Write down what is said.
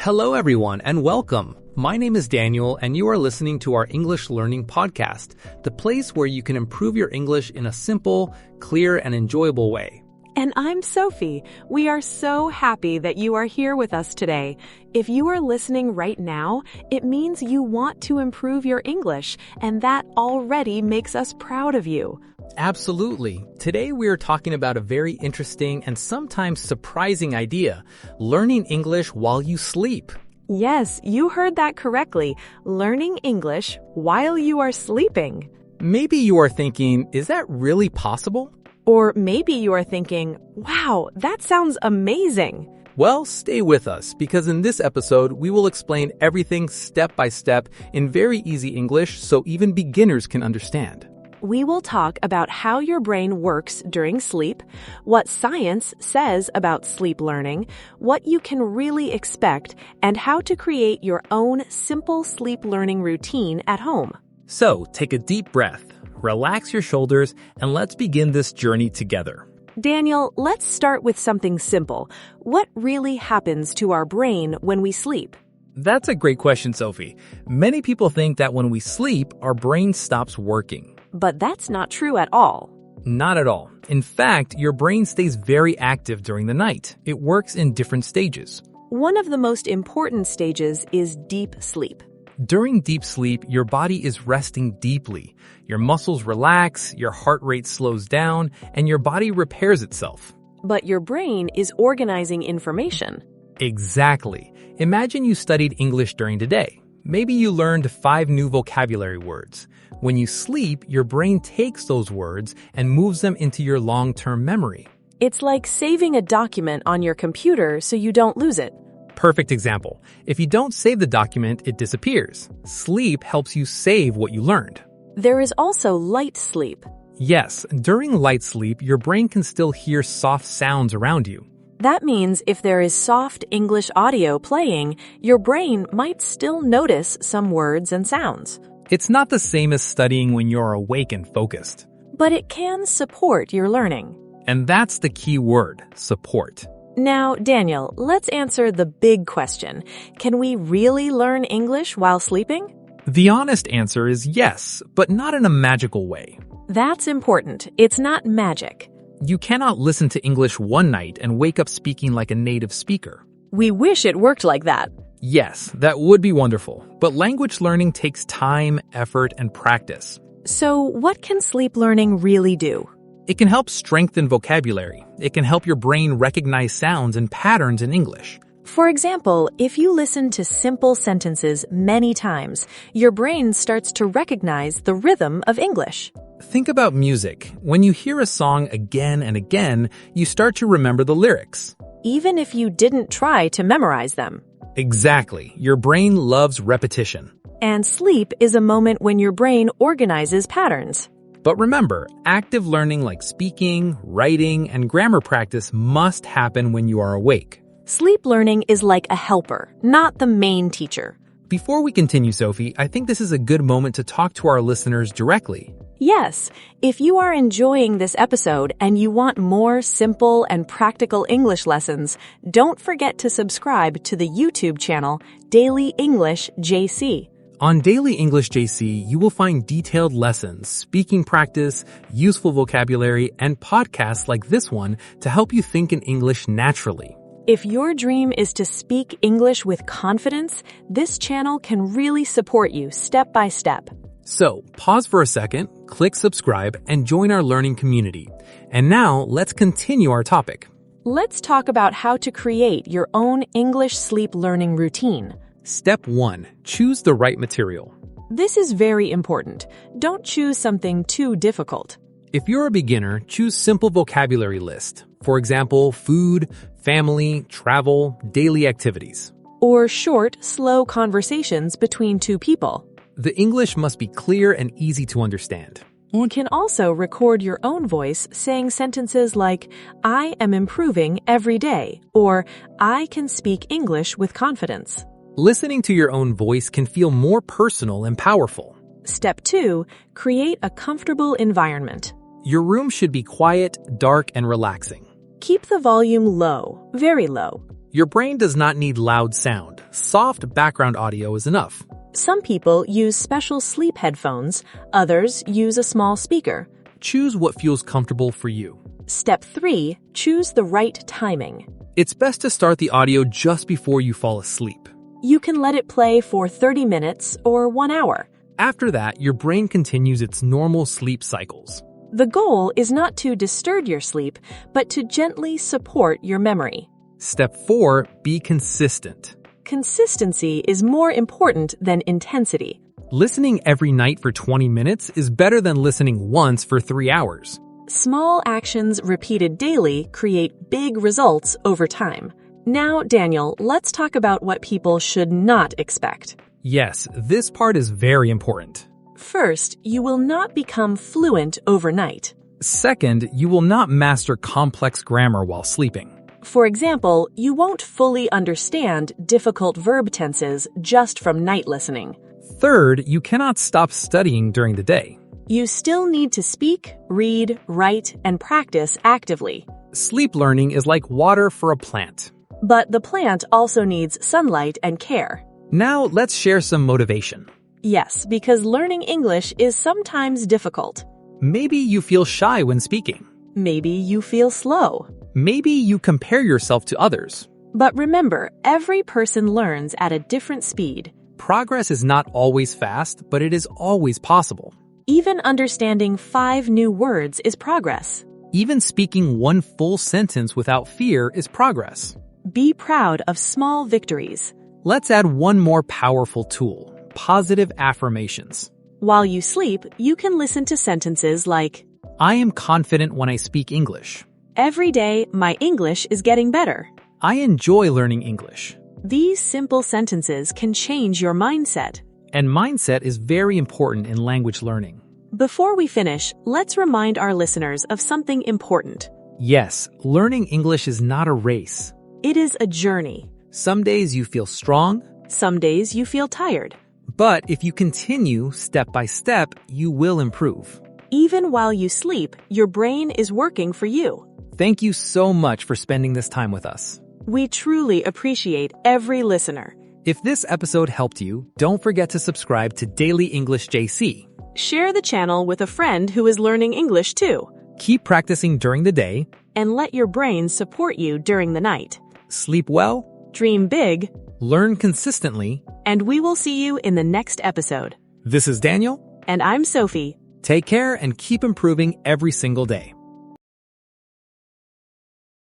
Hello everyone and welcome. My name is Daniel and you are listening to our English Learning Podcast, the place where you can improve your English in a simple, clear, and enjoyable way. And I'm Sophie. We are so happy that you are here with us today. If you are listening right now, it means you want to improve your English, and that already makes us proud of you. Absolutely. Today we are talking about a very interesting and sometimes surprising idea, learning English while you sleep. Yes, you heard that correctly. Learning English while you are sleeping. Maybe you are thinking, is that really possible? Or maybe you are thinking, wow, that sounds amazing. Well, stay with us because in this episode, we will explain everything step by step in very easy English so even beginners can understand. We will talk about how your brain works during sleep, what science says about sleep learning, what you can really expect, and how to create your own simple sleep learning routine at home. So, take a deep breath, relax your shoulders, and let's begin this journey together. Daniel, let's start with something simple. What really happens to our brain when we sleep? That's a great question, Sophie. Many people think that when we sleep, our brain stops working. But that's not true at all. Not at all. In fact, your brain stays very active during the night. It works in different stages. One of the most important stages is deep sleep. During deep sleep, your body is resting deeply. Your muscles relax, your heart rate slows down, and your body repairs itself. But your brain is organizing information. Exactly. Imagine you studied English during the day. Maybe you learned 5 new vocabulary words. When you sleep, your brain takes those words and moves them into your long-term memory. It's like saving a document on your computer so you don't lose it. Perfect example. If you don't save the document, it disappears. Sleep helps you save what you learned. There is also light sleep. Yes, during light sleep, your brain can still hear soft sounds around you. That means if there is soft English audio playing, your brain might still notice some words and sounds. It's not the same as studying when you're awake and focused. But it can support your learning. And that's the key word, support. Now, Daniel, let's answer the big question. Can we really learn English while sleeping? The honest answer is yes, but not in a magical way. That's important. It's not magic. You cannot listen to English one night and wake up speaking like a native speaker. We wish it worked like that. Yes, that would be wonderful, but language learning takes time, effort, and practice. So, what can sleep learning really do? It can help strengthen vocabulary. It can help your brain recognize sounds and patterns in English. For example, if you listen to simple sentences many times, your brain starts to recognize the rhythm of English. Think about music. When you hear a song again and again, you start to remember the lyrics. Even if you didn't try to memorize them. Exactly. Your brain loves repetition. And sleep is a moment when your brain organizes patterns. But remember, active learning like speaking, writing, and grammar practice must happen when you are awake. Sleep learning is like a helper, not the main teacher. Before we continue, Sophie, I think this is a good moment to talk to our listeners directly. Yes, if you are enjoying this episode and you want more simple and practical English lessons, don't forget to subscribe to the YouTube channel Daily English JC. On Daily English JC, you will find detailed lessons, speaking practice, useful vocabulary, and podcasts like this one to help you think in English naturally. If your dream is to speak English with confidence, this channel can really support you step by step. So, pause for a second, click subscribe, and join our learning community. And now, let's continue our topic. Let's talk about how to create your own English sleep learning routine. Step 1. Choose the right material. This is very important. Don't choose something too difficult. If you're a beginner, choose simple vocabulary list. For example, food, family, travel, daily activities. Or short, slow conversations between two people. The English must be clear and easy to understand. You can also record your own voice saying sentences like, I am improving every day, or I can speak English with confidence. Listening to your own voice can feel more personal and powerful. Step 2, create a comfortable environment. Your room should be quiet, dark, and relaxing. Keep the volume low, very low. Your brain does not need loud sound. Soft background audio is enough. Some people use special sleep headphones, others use a small speaker. Choose what feels comfortable for you. Step 3. Choose the right timing. It's best to start the audio just before you fall asleep. You can let it play for 30 minutes or 1 hour. After that, your brain continues its normal sleep cycles. The goal is not to disturb your sleep, but to gently support your memory. Step 4. Be consistent. Consistency is more important than intensity. Listening every night for 20 minutes is better than listening once for 3 hours. Small actions repeated daily create big results over time. Now, Daniel, let's talk about what people should not expect. Yes, this part is very important. First, you will not become fluent overnight. Second, you will not master complex grammar while sleeping. For example, you won't fully understand difficult verb tenses just from night listening. Third, you cannot stop studying during the day. You still need to speak, read, write, and practice actively. Sleep learning is like water for a plant. But the plant also needs sunlight and care. Now, let's share some motivation. Yes, because learning English is sometimes difficult. Maybe you feel shy when speaking. Maybe you feel slow. Maybe you compare yourself to others. But remember, every person learns at a different speed. Progress is not always fast, but it is always possible. Even understanding 5 new words is progress. Even speaking one full sentence without fear is progress. Be proud of small victories. Let's add one more powerful tool: positive affirmations. While you sleep, you can listen to sentences like, I am confident when I speak English. Every day, my English is getting better. I enjoy learning English. These simple sentences can change your mindset. And mindset is very important in language learning. Before we finish, let's remind our listeners of something important. Yes, learning English is not a race. It is a journey. Some days you feel strong. Some days you feel tired. But if you continue step by step, you will improve. Even while you sleep, your brain is working for you. Thank you so much for spending this time with us. We truly appreciate every listener. If this episode helped you, don't forget to subscribe to Daily English JC. Share the channel with a friend who is learning English too. Keep practicing during the day. And let your brain support you during the night. Sleep well. Dream big. Learn consistently. And we will see you in the next episode. This is Daniel. And I'm Sophie. Take care and keep improving every single day.